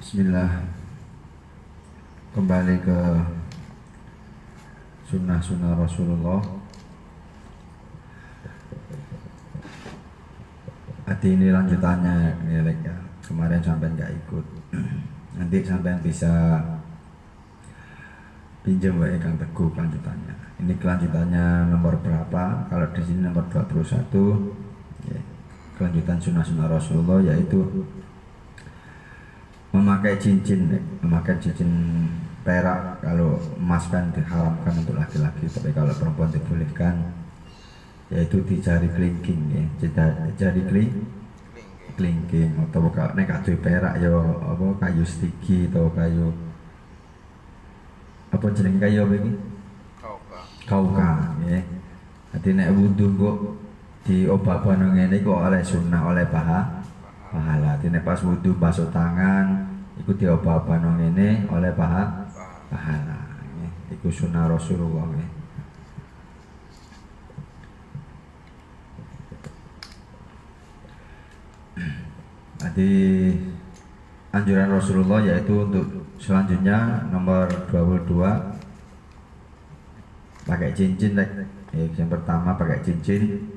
Bismillah, kembali ke sunnah-sunnah Rasulullah. Hati ini lanjutannya nilai ya. Kemarin sampai nggak ikut. Nanti sampai bisa pinjam wae Kang Teguh lanjutannya. Ini kelanjutannya nomor berapa? Kalau di sini nomor 21. Ya. Kelanjutan sunnah-sunnah Rasulullah yaitu memakai cincin perak. Kalau emas kan diharamkan untuk laki-laki, tapi kalau perempuan dibolehkan, yaitu di jari kelingking ya, jari kelingking atau kalau nek kayu perak ya apa kayu stigi atau kayu apa jeneng kayu apa iki? Kauka ya. Dadi nek wudu kok diobah-obah ngene kok oleh sunnah oleh pahala. Dene pas wudu basuh tangan iku diobah-obah ngene oleh pahala. Iku sunnah Rasulullah. Jadi anjuran Rasulullah yaitu untuk selanjutnya nomor 22 pakai cincin. Yang pertama pakai cincin.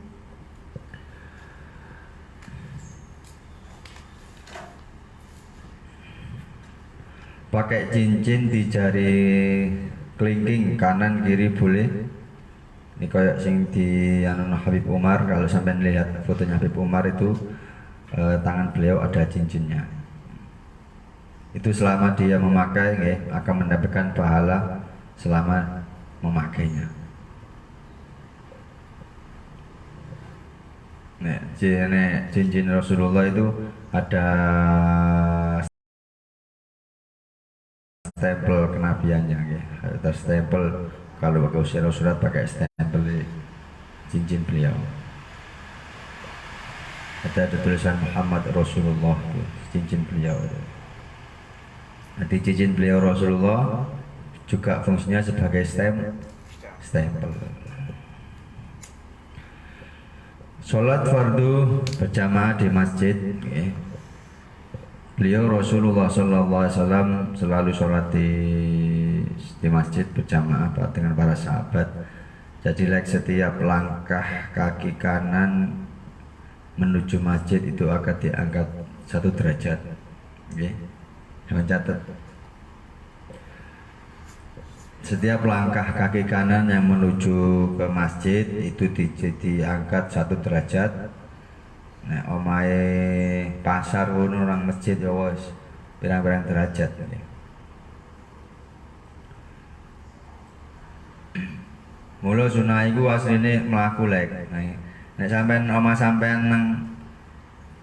Pakai cincin di jari kelingking kanan kiri boleh. Ini kayak sing di Habib Umar. Kalau sampai lihat fotonya Habib Umar itu tangan beliau ada cincinnya. Itu selama dia memakai akan mendapatkan pahala selama memakainya. Cincin Rasulullah itu ada stempel kenabiannya ya. Ada stempel, kalau pakai surat pakai stempel cincin beliau. Ada tulisan Muhammad Rasulullah, cincin beliau. Nanti cincin beliau Rasulullah juga fungsinya sebagai stempel. Sholat fardu berjamaah di masjid. Beliau Rasulullah SAW selalu sholat di masjid berjamaah dengan para sahabat. Jadi setiap langkah kaki kanan menuju masjid itu akan diangkat 1 derajat. Jangan catat. Setiap langkah kaki kanan yang menuju ke masjid itu diangkat 1 derajat. Nah, omahe pasar ngono orang masjid ya wis pirang-pirang derajat. Mula sunah iku asline mlaku lek. Nek sampean omah sampean nang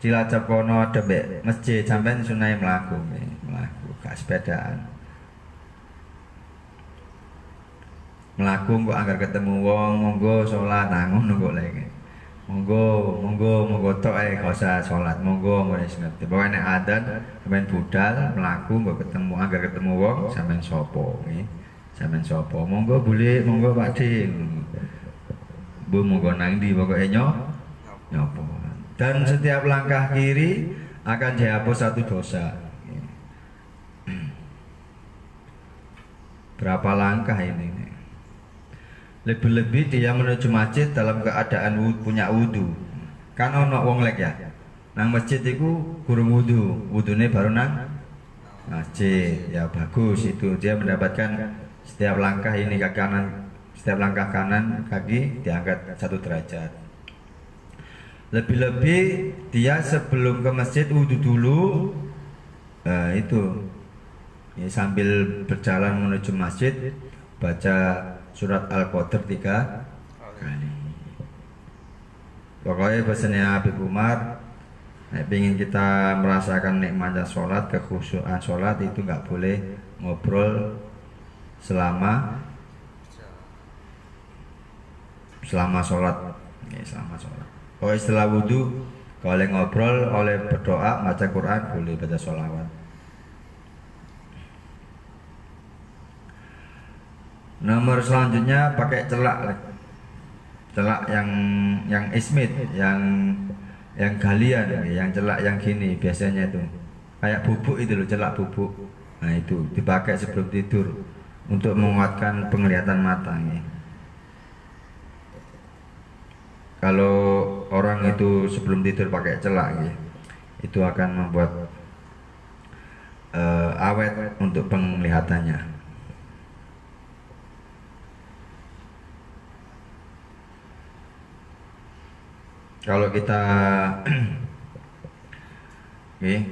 Cilacap kono ada masjid, sampean sunah mlaku gak sepedaan. Mlaku kok anggar ketemu wong, monggo salat ngono kok lek. Monggo tok ae gak usah salat. Monggo wis ngerti. Pokoke nek adzan sampean budal mlaku mbok ketemu anggar ketemu wong sampean sapa nggih. Sampean sapa? Monggo boleh, monggo Pakde. Bu monggo nang ndi pokoke nyopo. Dan setiap langkah kiri akan dihapus 1 dosa. Berapa langkah ini? Lebih-lebih dia menuju masjid dalam keadaan punya wudu. Kan ono wong lek ya. Nang masjid itu kurang wudu, wudune baru nang masjid. Ya bagus itu, dia mendapatkan setiap langkah ini kaki kanan, setiap langkah kanan kaki diangkat 1 derajat. Lebih-lebih dia sebelum ke masjid wudu dulu. Itu ya, sambil berjalan menuju masjid baca surat Al-Qadr 3 kali. Pokoknya pesannya Habib Umar, ingin kita merasakan nikmatnya sholat, kekhusyuan sholat itu nggak boleh ngobrol selama sholat. Selama sholat. Kalau setelah wudhu, kalau ngobrol, oleh berdoa, baca Quran, boleh baca sholawat. Nomor selanjutnya pakai celak yang ismit, yang galian, yang celak yang gini biasanya itu kayak bubuk itu loh, celak bubuk. Nah itu dipakai sebelum tidur untuk menguatkan penglihatan mata ya. Kalau orang itu sebelum tidur pakai celak ya, itu akan membuat awet untuk penglihatannya. Kalau kita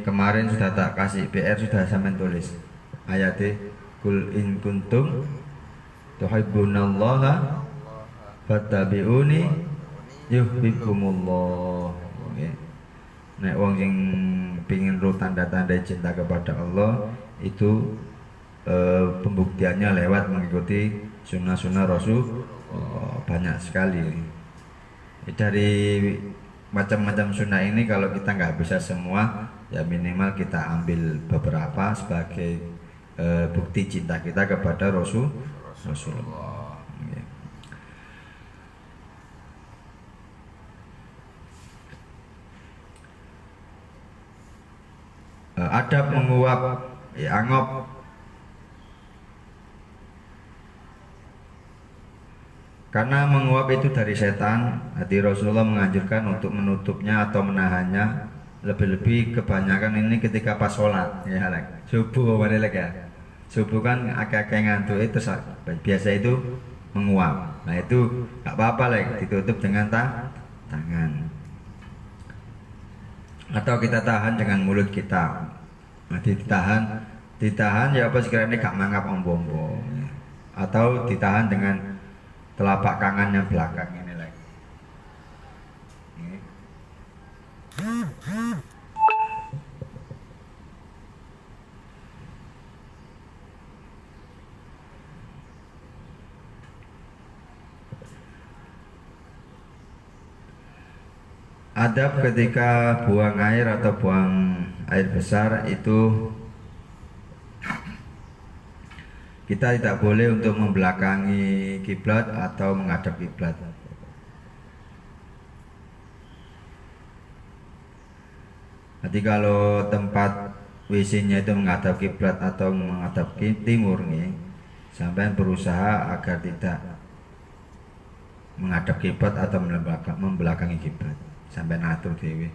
kemarin sudah tak kasih PR, sudah sampai tulis ayatnya, kul in kuntum tuhibbunallaha fattabi'uni yuhibbukumullah. Nggih. Nek wong sing pingin ro tanda-tanda cinta kepada Allah itu pembuktiannya lewat mengikuti sunnah-sunnah Rasul. Banyak sekali dari macam-macam sunnah ini. Kalau kita nggak bisa semua, ya minimal kita ambil beberapa sebagai bukti cinta kita kepada Rasulullah. Adab menguap, ya, angop. Karena menguap itu dari setan, hati Rasulullah menganjurkan untuk menutupnya atau menahannya. Lebih-lebih kebanyakan ini ketika pas sholat, ya subuh balik ya. Subuh kan agak-agak ngantuk itu biasa itu menguap. Nah itu nggak apa-apa ditutup dengan tangan. Atau kita tahan dengan mulut kita. Nah, ditahan ya apa sekiranya gak mangap ombo-ombo. Atau ditahan dengan telapak tangan yang belakang ini lagi. Adab ketika buang air atau buang air besar itu kita tidak boleh untuk membelakangi kiblat atau menghadap kiblat. Jadi kalau tempat WC-nya itu menghadap kiblat atau menghadap timur nih, sampai berusaha agar tidak menghadap kiblat atau membelakangi kiblat. Sampai ngatur dewi.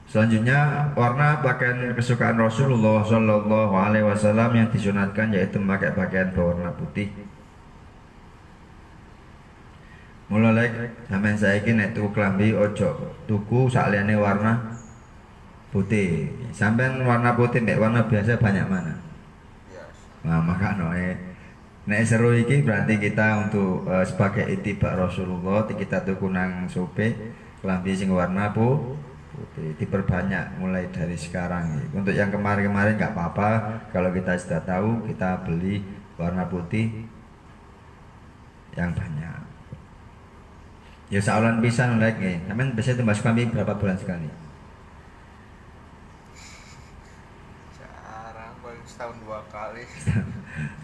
Selanjutnya warna pakaian kesukaan Rasulullah Shallallahu Alaihi Wasallam yang disunatkan yaitu memakai pakaian berwarna putih. Mulai sampai saiki nek tuku klambi ojo tuku sakliane warna putih. Sampai warna putih nek warna biasa banyak mana? Nah maka nek seru iki berarti kita untuk sebagai itibak Rasulullah kita tuku nang sope klambi sing warna putih diperbanyak mulai dari sekarang. Untuk yang kemarin-kemarin nggak apa-apa, kalau kita sudah tahu kita beli warna putih yang banyak. Ya seaulan pisan lagi. Namun biasanya tembas kami berapa bulan sekali? Jarang, paling setahun 2 kali.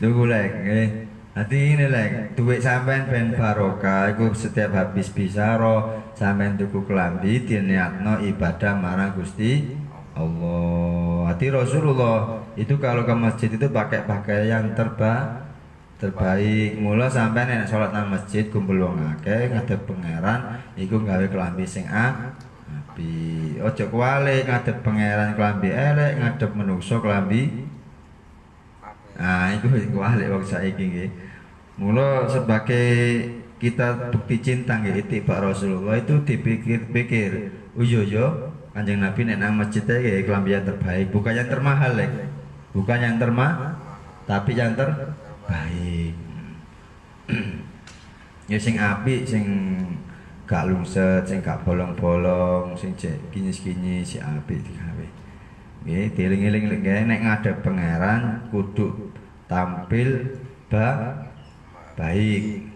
Tunggu lagi. Nanti ini duit sampean ben barokah. Iku setiap habis bisaro sampean tuku kelambi diniatno ibadah marang Gusti Allah. Hati Rasulullah itu kalau ke masjid itu pakai pakaian terbaik. Mula sampean nek salat nang masjid kumpul wong akeh ngadep pangeran iku gawe kelambi sing api. Ojo kuwale ngadep pangeran kelambi elek, ngadep menungso kelambi. Nah, itu kuwale wong saiki nggih. Mula sebagai kita bukti cinta nggih itibak Rasulullah itu dipikir-pikir. Yo Kanjeng Nabi nek nang masjid nggih kelambi yang terbaik, bukan yang termahal bukan yang termahal, tapi yang terbaik. Ya sing apik, sing gak lungset, sing gak bolong-bolong, sing kinyis-kinyis si apik digawe. Nggih, dieling-eling nek ngadep pangeran kudu tampil baik.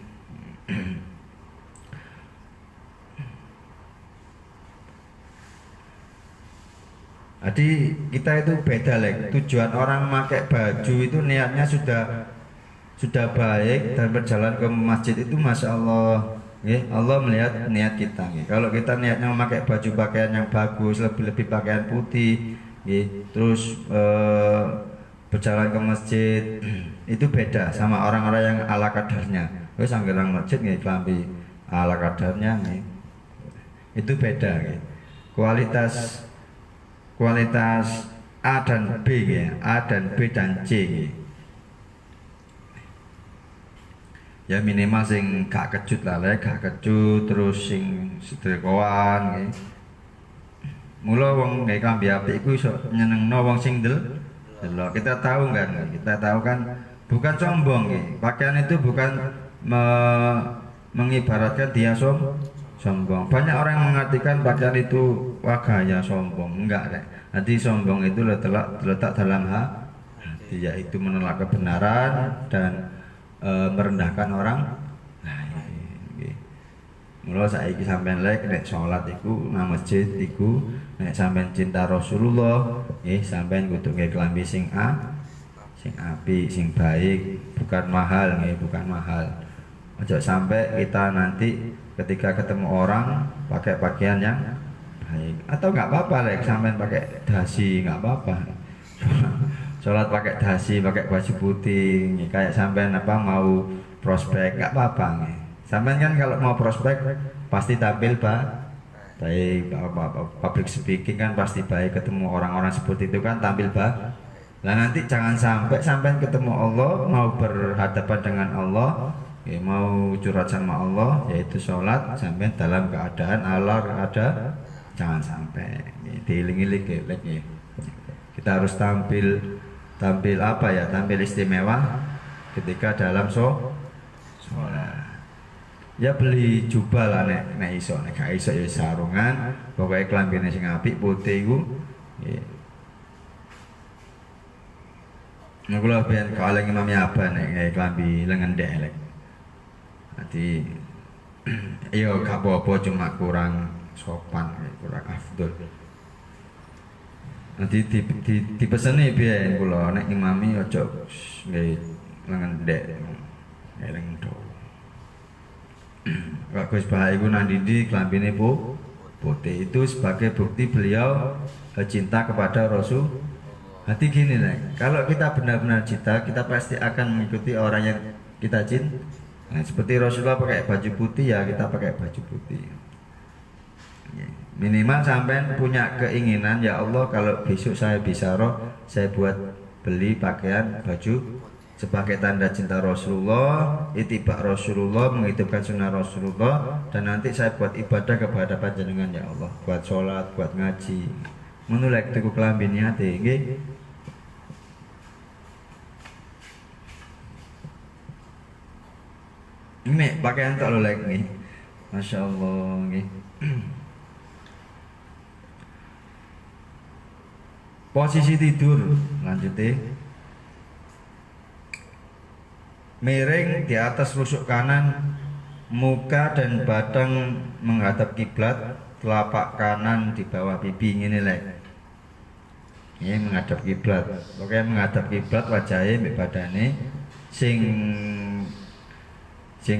Jadi kita itu beda lek. Tujuan orang memakai baju itu niatnya sudah baik dan berjalan ke masjid itu masya Allah. Allah melihat niat kita. Kalau kita niatnya memakai baju pakaian yang bagus, lebih-lebih pakaian putih, terus berjalan ke masjid itu beda sama orang-orang yang ala kadarnya. Wis anggelang masjid klambi ala kadarnya itu beda. Kualitas A dan B A dan B dan C ya minimal sing gak kejut lah gak kejut terus sing sedrekoan mula wong gawe klambi apik iku iso nyenengno wong sing delok kita tahu kan bukan sombong pakaian itu bukan mengibaratkan dia sombong. Banyak orang yang mengartikan pakaian itu wah gaya sombong. Enggak deh. Nanti sombong itu terletak dalam hati, yaitu menolak kebenaran dan merendahkan orang. Nah, mula saiki sampean nek salat iku nang masjid iku nek sampean cinta Rasulullah, sampean kudu nggae klambi sing apik, sing baik, bukan mahal bukan mahal. Ojo sampai kita nanti ketika ketemu orang pakai pakaian yang baik atau nggak apa-apa sampean pakai dasi nggak apa-apa. Sholat pakai dasi, pakai baju putih, kayak sampean mau prospek nggak apa-apa. Sampean kan kalau mau prospek pasti tampil baik, public speaking kan pasti baik, ketemu orang-orang seperti itu kan tampil baik. Nah nanti jangan sampai sampean ketemu Allah mau berhadapan dengan Allah, mau curhat sama Allah, yaitu sholat sampai dalam keadaan Allah ada, jangan sampai diiling-iling kita harus tampil apa ya, tampil istimewa ketika dalam sholat. Ya beli jubah lah nek iso, nek gak iso ya sarungan, pokoknya klambine sing apik putih iku. Nek kula ben kaleng Imam Abah nek klambi lengan ndek. Nanti iyo gak apa-apa cuma kurang sopan, kurang afdol. Nanti dipeseni biyen kula nek imami ojo nggih lengan ndek. Eleng do. Kak Gus Bah iku nang ndi klambine putih itu sebagai bukti beliau cinta kepada Rasul. Hati gini nih, kalau kita benar-benar cinta, kita pasti akan mengikuti orang yang kita cinta. Nah, seperti Rasulullah pakai baju putih ya kita pakai baju putih. Minimal sampai punya keinginan ya Allah kalau besok saya bisa saya buat beli pakaian baju sebagai tanda cinta Rasulullah, itibak Rasulullah, menghidupkan sunnah Rasulullah, dan nanti saya buat ibadah kepada panjenengan ya Allah, buat sholat, buat ngaji. Menulek tuku kelambi niate nggih. Ini pakaian tak lolek nih, masya Allah nih. Posisi tidur lanjutnya. Miring di atas rusuk kanan, muka dan badan menghadap kiblat, telapak kanan di bawah pipi ini lek. Ini menghadap kiblat. Pokoknya menghadap kiblat wajahnya mbek badane sing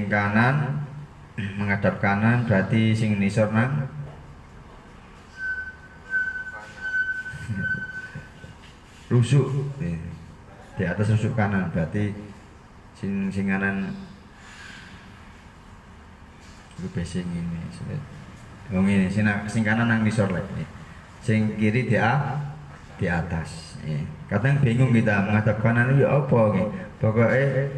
kanan menghadap kanan berarti sing nisor nang rusuk di atas rusuk kanan berarti sing kanan itu basing ini wong ini sing kanan nang nisor lagi sing kiri di atas kadang bingung kita menghadap kanan itu apa nih pokoknya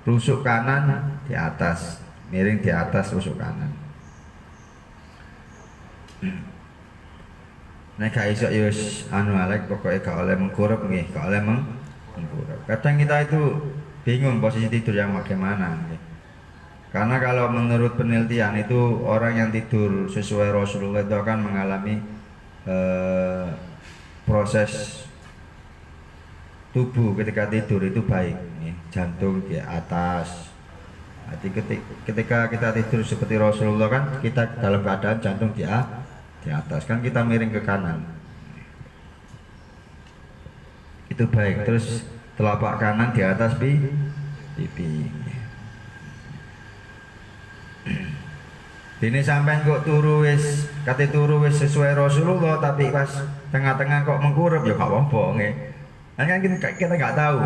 rusuk kanan di atas, miring di atas rusuk kanan. Nek gak iso ya anu alek pokoke gak oleh mengkurep nggih, gak oleh mengkurep. Kadang kita itu bingung posisi tidur yang bagaimana nggih. Karena kalau menurut penelitian itu orang yang tidur sesuai Rasulullah itu akan mengalami proses tubuh ketika tidur itu baik, jantung di atas. Jadi ketika kita tidur seperti Rasulullah kan kita dalam keadaan jantung di atas kan kita miring ke kanan. itu baik. Terus telapak kanan di atas pipi. Ini sampean kok turu wis sesuai Rasulullah tapi pas tengah-tengah kok mengkurep ya gak apa-apa nggih. Kan kita nggak tahu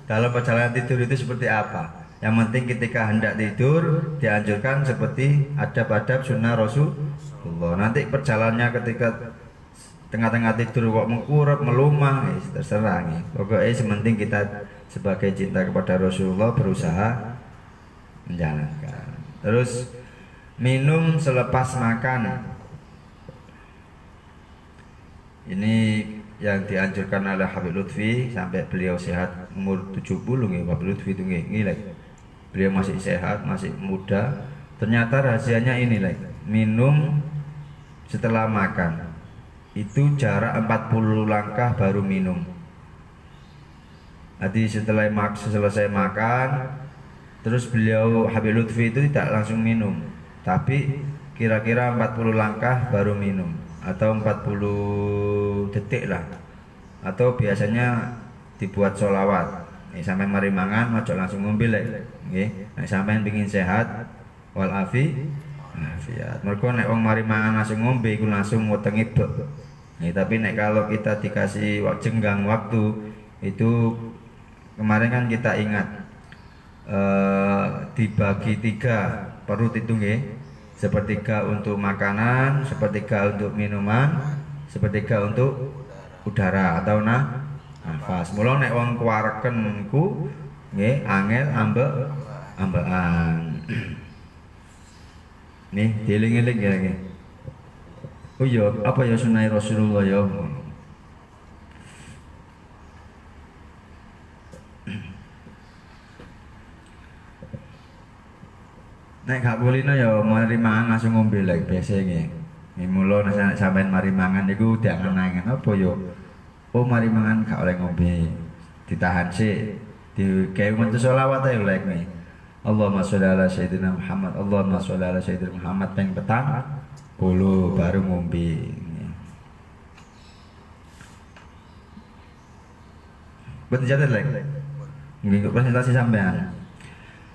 dalam perjalanan tidur itu seperti apa. Yang penting ketika hendak tidur dianjurkan seperti adab-adab sunnah Rasulullah. Nanti perjalanannya ketika tengah-tengah tidur kok mengkurep melumah terserah nih. Pokoknya sementing kita sebagai cinta kepada Rasulullah berusaha menjalankan. Terus minum selepas makan. Ini yang dianjurkan oleh Habib Lutfi sampai beliau sehat umur 70 nih. Habib Lutfi itu nilai beliau masih sehat, masih muda. Ternyata rahasianya ini minum setelah makan itu jarak 40 langkah baru minum. Jadi selesai makan terus beliau Habib Lutfi itu tidak langsung minum, tapi kira-kira 40 langkah baru minum atau 40 detik lah. Atau biasanya dibuat sholawat. Sampai mari mangan ojo langsung ngombe nggih. Nek sampean pengin sehat wal afiat. Mergo nek wong mari mangan langsung ngombe iku langsung wetenge bek. Tapi nek kalau kita dikasih jenggang waktu itu kemarin kan kita ingat dibagi 3 perut itu nggih. Sepertiga untuk makanan, sepertiga untuk minuman, sepertiga untuk udara atau nafas. Mula nek wong kuwareken ku nggih angel ambekan. Nih, dieling-eling ya nggih. Oh iya, apa ya sunah Rasulullah ya? Nek gak kulino ya mari mangan langsung ngombe lek biasa nggih. Mula nek sampean mari mangan niku diangen-angen apa ya? Oh mari mangan gak oleh ngombe. Ditahan sik. Digawe maca selawat ae lek nih. Allahumma sholli ala sayyidina Muhammad. Allahumma sholli ala sayyidina Muhammad ping petang 10 baru ngombe. Betul jatuh lek. Nggih presentasi sampean.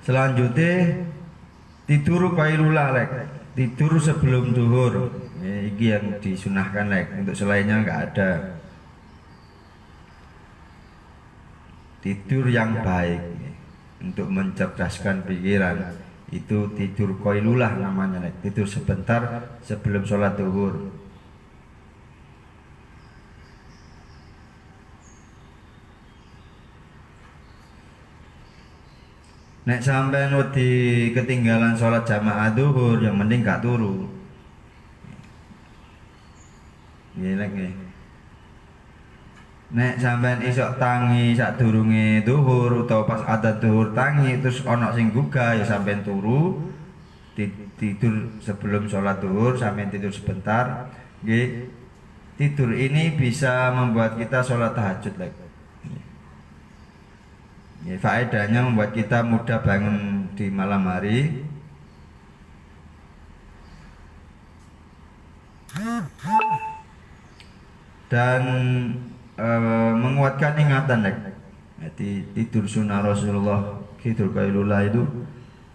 Selanjutnya tidur qailullah lek. Tidur sebelum zuhur. Iki yang disunahkan lek. Untuk selainnya enggak ada. Tidur yang baik untuk mencerdaskan pikiran itu tidur qailullah namanya lek. Tidur sebentar sebelum sholat zuhur. Nek sampean wedi ketinggalan sholat jamaah zuhur, yang mending gak turu. Nggih lek nggih. Nek sampean isok tangi sadurunge zuhur utawa pas adzan zuhur tangi terus ana sing gugah ya sampean turu. Tidur sebelum sholat zuhur, sampean tidur sebentar. Nggih. Tidur ini bisa membuat kita sholat tahajud lek. Ya, faedahnya membuat kita mudah bangun di malam hari. Dan menguatkan ingatan Jadi tidur sunnah Rasulullah, tidur qailullah itu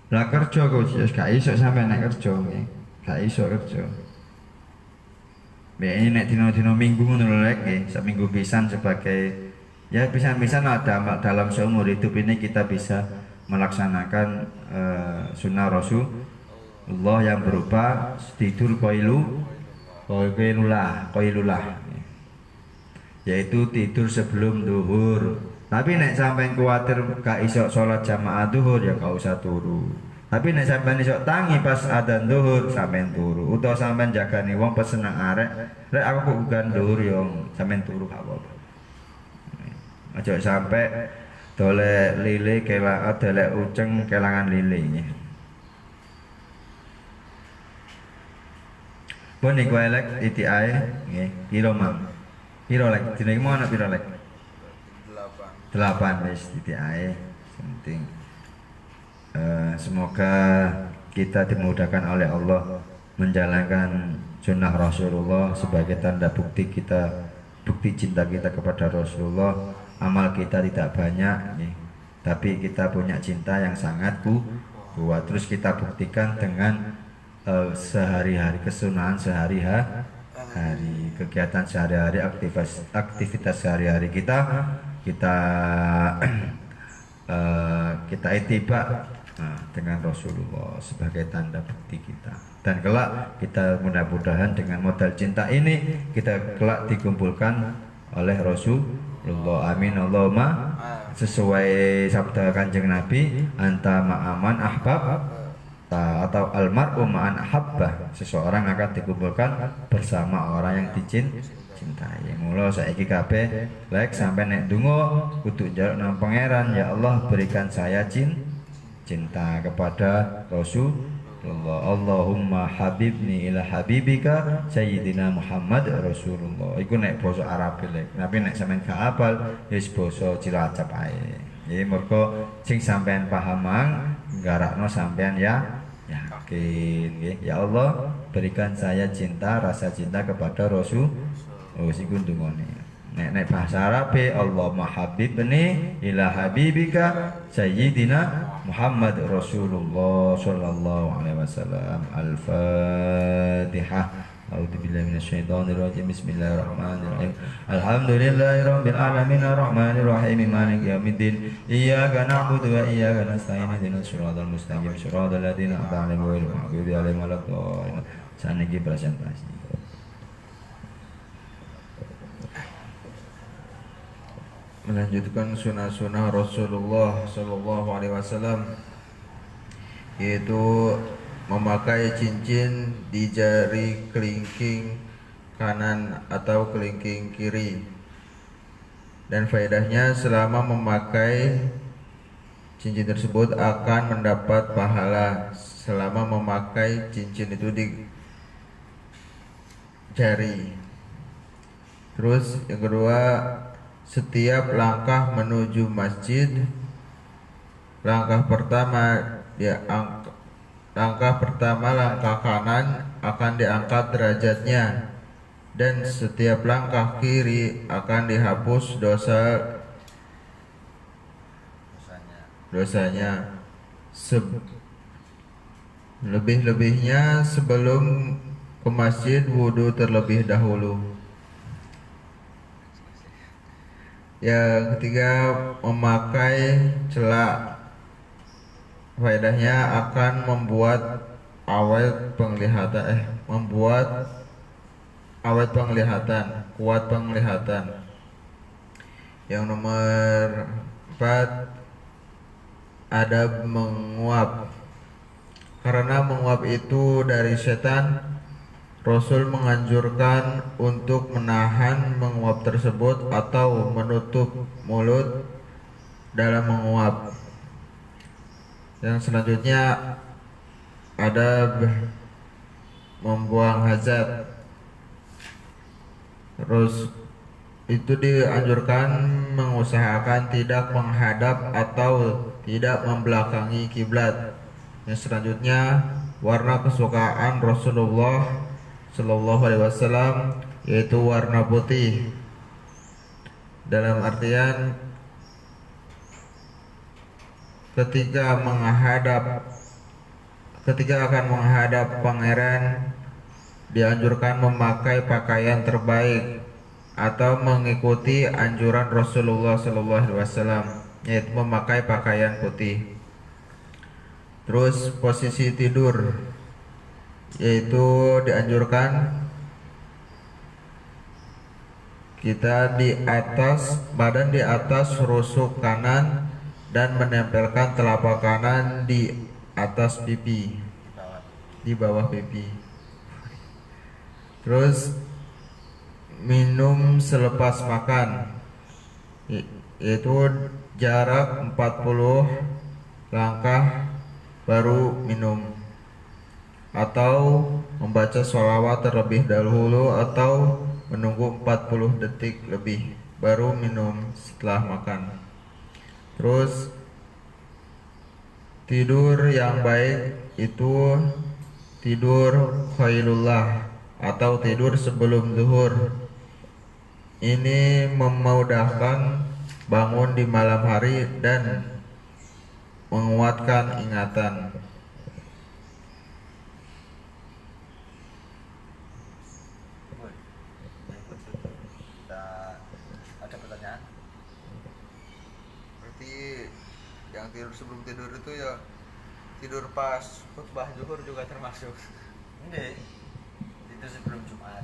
lah kerja kok gak iso sampai nek kerja nggih. Gak iso kerja. Ini nek dino-dino minggu ngono lek nggih, seminggu pisan sebagai ya pisan-pisan ada dalam seumur hidup ini kita bisa melaksanakan sunnah Rasulullah yang berupa tidur qailullah, yaitu tidur sebelum zuhur. Tapi nek sampean kuwatir gak iso sholat jamaah zuhur ya gak usah turu. Tapi nek sampean iso tangi pas adzan zuhur sampean turu. Utawa sampean jagani wong pesen nang arek, rek aku kok bukan zuhur yo sampean turu gak apa-apa. Aja sampai dolek lile kelak dolek uceng kelangan lile. Pun niku elek titikae nggih. Piro Mam? Piro lek dina iki ana piro lek? 8 wis titikae. Penting. Semoga kita dimudahkan oleh Allah menjalankan sunnah Rasulullah sebagai tanda bukti cinta kita kepada Rasulullah. amal kita tidak banyak nggih. Tapi kita punya cinta yang sangat kuat. Terus kita buktikan dengan sehari-hari kesunahan sehari-hari, kegiatan sehari-hari, aktivitas sehari-hari kita kita ittiba dengan Rasulullah sebagai tanda bukti kita. Dan kelak kita mudah-mudahan dengan modal cinta ini kita kelak dikumpulkan oleh Rasulullah. Amin Allahumma. Sesuai sabda Kanjeng Nabi, anta ma'aman ahbab atau almar'u ma'an ahabbah, seseorang akan dikumpulkan bersama orang yang dicintai. Mula saiki kabeh lek sampai nek donga kudu njaluk nang pangeran, ya Allah berikan saya cinta kepada Rasulullah. Allahumma habibni ila habibika sayyidina Muhammad Rasulullah. Iku nek basa Arab lek, tapi nek sampean gak hafal wis basa Cilacap ae. Nggih mergo sing sampean paham mang nggarakno sampean yakin nggih. Ya Allah berikan saya cinta, rasa cinta kepada Rasul. Oh siku ndungone. Nek bahasa Arab Allahumma habibni ila habibika sayyidina Muhammad Rasulullah sallallahu alaihi wasallam. Al-Fatihah. A'udzu billahi minasyaitonir rajim. Bismillahirrahmanirrahim. Alhamdulillahirabbil alamin arrahmanir rahim maliki yaumiddin. Iyyaka na'budu wa iyyaka nasta'in. Ihdinas siratal mustaqim. Siratal ladzina an'amta 'alaihim ghairil maghdubi 'alaihim waladdallin. Saniki presentasi. Melanjutkan sunnah-sunnah Rasulullah Sallallahu Alaihi Wasallam, yaitu memakai cincin di jari kelingking kanan atau kelingking kiri. Dan faedahnya selama memakai cincin tersebut akan mendapat pahala selama memakai cincin itu di jari. Terus yang kedua, setiap langkah menuju masjid, langkah pertama langkah kanan akan diangkat derajatnya, dan setiap langkah kiri akan dihapus dosanya. Lebih-lebihnya sebelum ke masjid wudu terlebih dahulu. Yang ketiga, memakai celak. Faedahnya akan membuat awet penglihatan, kuat penglihatan. Yang nomor 4, adab menguap. Karena menguap itu dari setan, Rasul menganjurkan untuk menahan menguap tersebut atau menutup mulut dalam menguap. Yang selanjutnya ada membuang hajat. Terus itu dianjurkan mengusahakan tidak menghadap atau tidak membelakangi kiblat. Yang selanjutnya warna kesukaan Rasulullah Sallallahu Alaihi Wasallam, yaitu warna putih. Dalam artian ketika akan menghadap pangeran, dianjurkan memakai pakaian terbaik atau mengikuti anjuran Rasulullah Sallallahu Alaihi Wasallam, yaitu memakai pakaian putih. Terus posisi tidur, yaitu dianjurkan kita badan di atas rusuk kanan dan menempelkan telapak kanan di atas pipi, di bawah pipi. Terus minum selepas makan, yaitu jarak 40 langkah baru minum, atau membaca sholawat terlebih dahulu, atau menunggu 40 detik lebih baru minum setelah makan. Terus tidur yang baik itu tidur khailullah atau tidur sebelum zuhur. Ini memudahkan bangun di malam hari dan menguatkan ingatan. Ada pertanyaan? Berarti yang tidur sebelum tidur itu ya tidur pas khutbah zuhur juga termasuk. Enggak. Itu sebelum Jumat.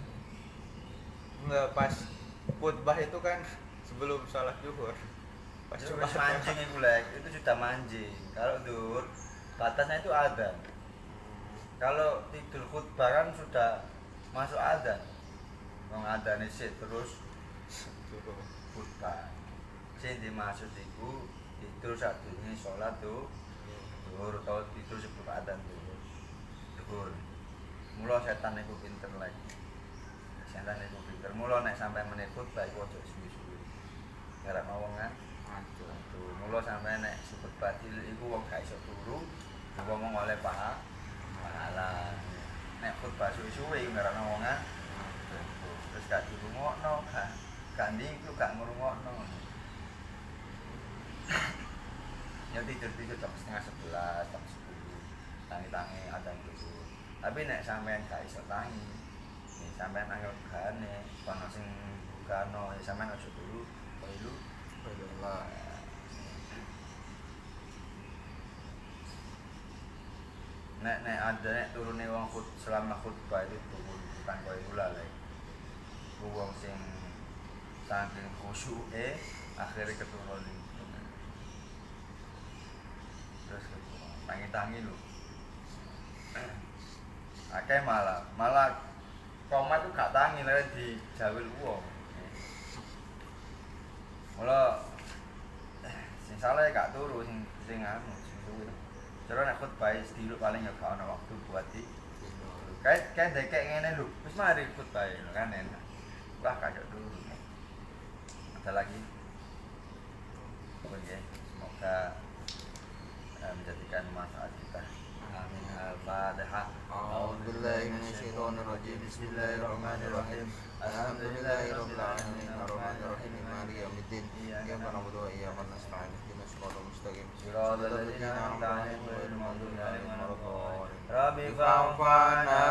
Enggak, pas khutbah itu kan sebelum sholat zuhur. Pas Itu Jumat mancing itu lek, itu sudah mancing. Kalau zuhur batasnya itu adzan. Kalau tidur khutbah kan sudah masuk adzan. Wong adzan sik terus zuhur. khutbah. Sing dimaksud iku tidur sadurunge salat tuh zuhur atau tidur sebelum adzan zuhur. Mula setan iku pinter lek. Setan iku pinter. Mula nek sampai meneh khutbah iku aja suwi-suwi. Ngarep wong kan. Tuh, mula sampai nek khutbah cilik iku wong gak iso turu, wong oleh pahala. Nek khutbah suwi-suwi ngarep wong kan. Terus gak dirungokno, gak ndingkluk, gak ngrungokno. Ya tidur-tidur jam setengah 11, jam 10. Tangi-tangi adzan dulu. Tapi nek sampean gak iso tangi, nek sampean angel gane, kono sing bukano, ya sampean aja dulu, koyo Alhamdulillah. Nek ada nek turune wong selama khutbah itu turun bukan koyo ula lek. Wong sing saking khusyuke akhirnya keturun. Terus tangi-tangi lho. Akeh malah komat itu gak tangi lek dijawil wong. Mula sing salah gak turu sing anu sing suwi. Cara nek khutbah sediluk paling ya gak ana waktu buat di kayak dekek ngene lho. Wis mari khutbah lho kan enak. Wah kacau dulu. Ada lagi. Oke, semoga menjadikan manfaat kita. Amin. Al-Fatihah. A'udzubillahi minasyaitonirrajim. Bismillahirrahmanirrahim. Alhamdulillahirabbil alamin. Arrahmanir rahim. Maliki yaumiddin. Iyyaka na'budu wa iyyaka nasta'in. Ihdinas siratal mustaqim. Shiratal ladzina an'amta 'alaihim ghairil maghdubi 'alaihim waladdallin. Rabbi fa'fana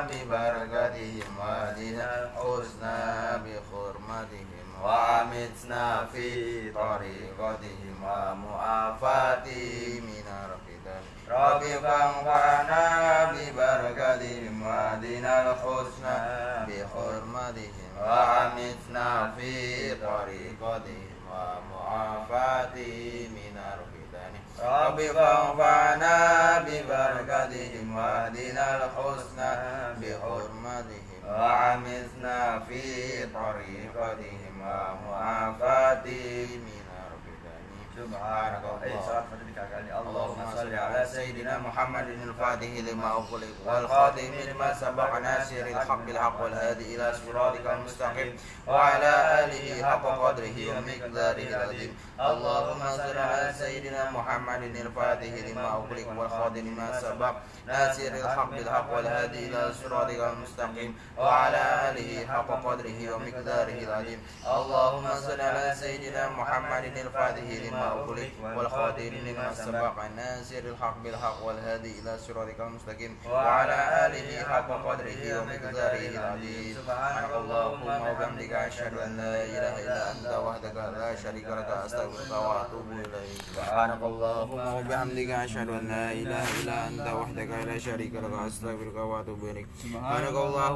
bi barakatihim wa dinal husna bi hurmatihim wa amitna fi tariqatihim wa mu'afati minar fitan. Rabbi fa'fana bi barakatihim wa dinal husna bi hurmatihim wa amitna fi tariqatihim wa mu'afati minar fitan. Rabbi fa'fana bi barakatihim wa dinal husna bi hurmatihim wa amitna fi tariqatihim wa mu'afati minar fitan. Subhanallah. Salat pada 3 kali. Allahumma salli ala sayyidina Muhammadin al-Fatih lima ughliq wal khatim lima sabaqa nasiril haqqil haqq wal hadi ila siratikal mustaqim wa ala alihi haqqa qadrihi wa miqdarihi al-azim. Allahumma salli ala sayyidina Muhammadin al-Fatih lima ughliq wal khatim lima sabaqa nasiril haqqil haqq wal hadi ila siratikal mustaqim wa ala alihi haqqa qadrihi wa miqdarihi al-azim. Allahumma salli ala sayyidina Muhammadin al-Fatih lima ughliq wal khatim lima سبق الناصر الحق بالحق والهادي إلى صراطك المستقيم وعلى آله حق قدره ومقداره العظيم. سبحانك اللهم وبحمدك أشهد أن لا إله إلا أنت وحدك لا شريك لك أستغفرك وأتوب إليك. سبحانك اللهم وبحمدك أشهد أن لا إله إلا أنت وحدك لا شريك لك أستغفرك وأتوب إليك. سبحانك اللهم